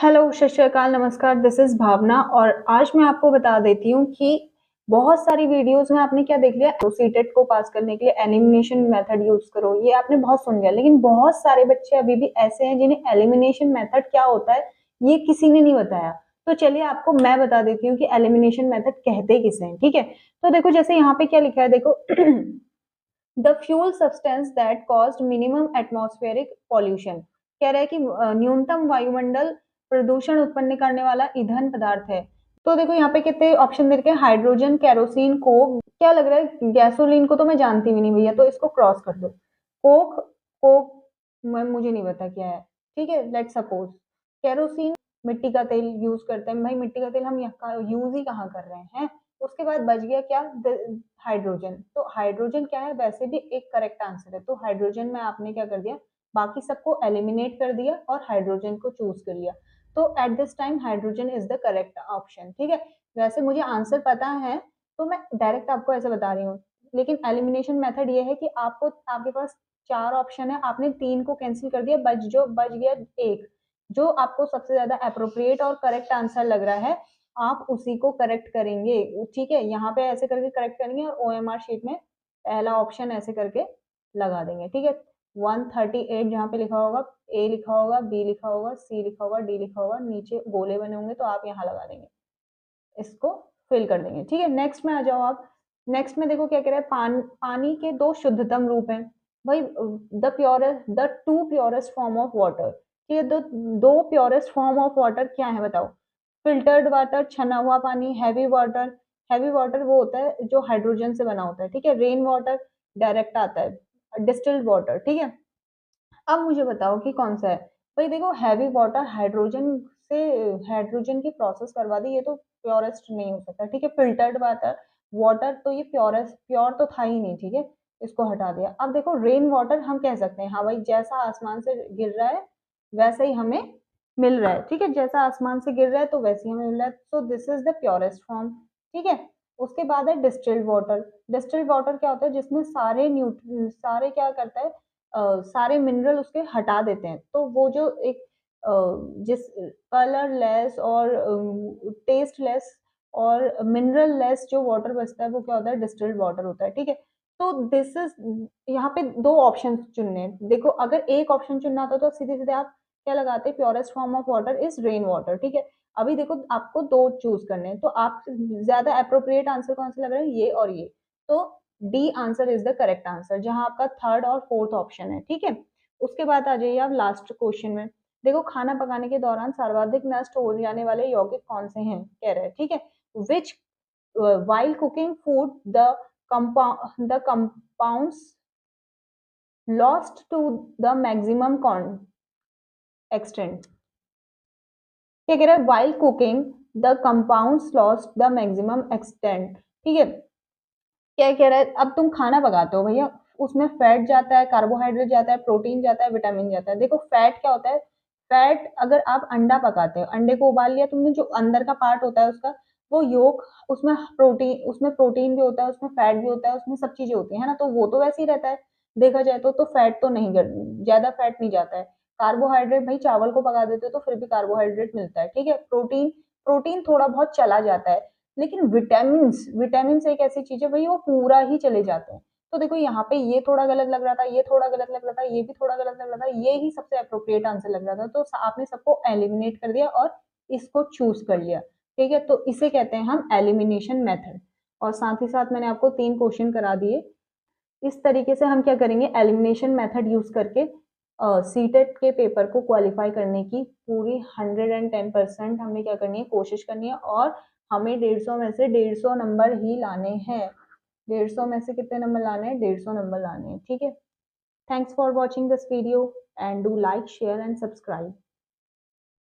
Hello, सत श्री अकाल, नमस्कार, दिस इज़ भावना और आज मैं आपको बता देती हूँ कि बहुत सारी वीडियोज़ में आपने क्या देख लिया, सीटेट को पास करने के लिए एलिमिनेशन मेथड यूज़ करो, ये आपने बहुत सुन लिया। लेकिन बहुत सारे बच्चे अभी भी ऐसे हैं जिन्हें एलिमिनेशन मेथड क्या होता है, ये किसी ने नहीं बताया। तो चलिए आपको मैं बता देती हूँ कि एलिमिनेशन मेथड कहते किसे हैं, ठीक है? तो देखो जैसे यहाँ पे क्या लिखा है देखो the fuel substance that caused minimum atmospheric pollution कह रहा है कि न्यूनतम वायुमंडल प्रदूषण उत्पन्न करने वाला ईंधन पदार्थ है। तो देखो यहाँ पे कितने ऑप्शन दे रखे हैं, हाइड्रोजन, केरोसिन, कोक। क्या लग रहा है, गैसोलीन को तो मैं जानती भी नहीं भैया, तो इसको क्रॉस कर दो। कोक, कोक मुझे नहीं पता क्या है, ठीक है, लेट सपोज। केरोसिन, मिट्टी का तेल यूज करते हैं भाई, मिट्टी का तेल हम यूज ही कहाँ कर रहे हैं। उसके बाद बच गया क्या, हाइड्रोजन। तो हाइड्रोजन क्या है, वैसे भी एक करेक्ट आंसर है, तो हाइड्रोजन में आपने क्या कर दिया, बाकी सबको एलिमिनेट कर दिया और हाइड्रोजन को चूज कर लिया। तो at this time hydrogen is the correct option, ठीक है। वैसे मुझे आंसर पता है तो मैं डायरेक्ट आपको ऐसे बता रही हूँ, लेकिन एलिमिनेशन मेथड ये है कि आपको, आपके पास चार ऑप्शन है, आपने तीन को कैंसिल कर दिया, बच गया एक, जो आपको सबसे ज्यादा अप्रोप्रिएट और करेक्ट आंसर लग रहा है, आप उसी को करेक्ट करेंगे, ठीक है। यहाँ पे ऐसे करके करेक्ट करेंगे और ओएमआर शीट में पहला ऑप्शन ऐसे करके लगा देंगे, ठीक है। 138 जहाँ पे लिखा होगा, ए लिखा होगा, बी लिखा होगा, सी लिखा होगा, डी लिखा होगा, नीचे गोले बने होंगे तो आप यहाँ लगा देंगे, इसको फिल कर देंगे, ठीक है। नेक्स्ट में आ जाओ आप। नेक्स्ट में देखो क्या कह रहा है, पानी के दो शुद्धतम रूप हैं भाई, the two purest form of water. ये दो प्योरेस्ट फॉर्म ऑफ वाटर क्या है बताओ। फिल्टर्ड वाटर, छना हुआ पानी, हैवी वाटर। हैवी वाटर वो होता है जो हाइड्रोजन से बना होता है, ठीक है। रेन वाटर डायरेक्ट आता है, डिस्टिल्ड वाटर, ठीक है। अब मुझे बताओ कि कौन सा है। भाई देखो, हैवी वाटर हाइड्रोजन से, हाइड्रोजन की प्रोसेस करवा दी, ये तो प्योरेस्ट नहीं हो सकता, ठीक है। फिल्टर्ड वाटर, वाटर तो ये प्योरेस्ट प्योर तो था ही नहीं, ठीक है, इसको हटा दिया। अब देखो रेन वाटर हम कह सकते हैं, हाँ भाई जैसा आसमान से गिर रहा है वैसे ही हमें मिल रहा है, ठीक है, जैसा आसमान से गिर रहा है तो वैसे ही हमें मिल रहा है, तो this is the purest form, ठीक है। उसके बाद है डिस्टिल्ड वाटर। डिस्टिल्ड वाटर क्या होता है, जिसमें सारे क्या करता है, सारे मिनरल उसके हटा देते हैं, तो वो जो एक जिस कलरलेस और टेस्ट लेस और मिनरल लेस जो वाटर बचता है वो क्या होता है, डिस्टिल्ड वाटर होता है, ठीक है। तो दिस इज, यहाँ पे दो ऑप्शन चुनने हैं। देखो अगर एक ऑप्शन चुनना होता तो सीधे सीधे आप क्या लगाते, purest form of water is rain water, ठीक है। अभी देखो आपको दो चूज करने हैं, तो आप ज्यादा अप्रोप्रिएट आंसर कौन सा लग रहा है, ये और ये। तो D answer is the correct answer, जहां आपका थर्ड और फोर्थ ऑप्शन है, ठीक है। उसके बाद आ जाइए आप लास्ट क्वेश्चन में। देखो खाना पकाने के दौरान सर्वाधिक नष्ट हो जाने वाले यौगिक कौन से हैं कह रहे हैं, ठीक है। विच while cooking food the compounds lost to the maximum extent। क्या कह रहा है, while cooking the compounds lost the maximum extent, ठीक है। क्या कह रहा है, अब तुम खाना पकाते हो भैया, उसमें फैट जाता है, कार्बोहाइड्रेट जाता है, प्रोटीन जाता है, विटामिन जाता है। देखो फैट क्या होता है, फैट अगर आप अंडा पकाते हो, अंडे को उबाल लिया तुमने, जो अंदर का पार्ट होता है उसका, वो योक, उसमें प्रोटीन भी होता है, उसमें फैट भी होता है, उसमें सब चीजें होती है ना, तो वो तो वैसे ही रहता है। देखा जाए तो फैट तो नहीं, ज्यादा फैट नहीं जाता है। कार्बोहाइड्रेट भाई चावल को पका देते हो तो फिर भी कार्बोहाइड्रेट मिलता है, ठीक है। प्रोटीन, प्रोटीन थोड़ा बहुत चला जाता है, लेकिन विटामिन, विटामिन एक ऐसी चीज है भाई वो पूरा ही चले जाते हैं। तो देखो यहाँ पे ये थोड़ा गलत लग रहा था, ये थोड़ा गलत लग रहा था, ये भी थोड़ा गलत लग रहा था, ये ही सबसे अप्रोप्रिएट आंसर लग रहा था, तो आपने सबको एलिमिनेट कर दिया और इसको चूज कर लिया, ठीक है। तो इसे कहते हैं हम एलिमिनेशन मेथड। और साथ ही साथ मैंने आपको तीन क्वेश्चन करा दिए। इस तरीके से हम क्या करेंगे, एलिमिनेशन मेथड यूज करके सीटेट के पेपर को क्वालिफाई करने की पूरी 110% हमें क्या करनी है, कोशिश करनी है। और हमें 150 में से 150 नंबर ही लाने हैं। 150 में से कितने नंबर लाने हैं, 150 नंबर लाने हैं, ठीक है। Thanks for watching this video and do like, share and subscribe.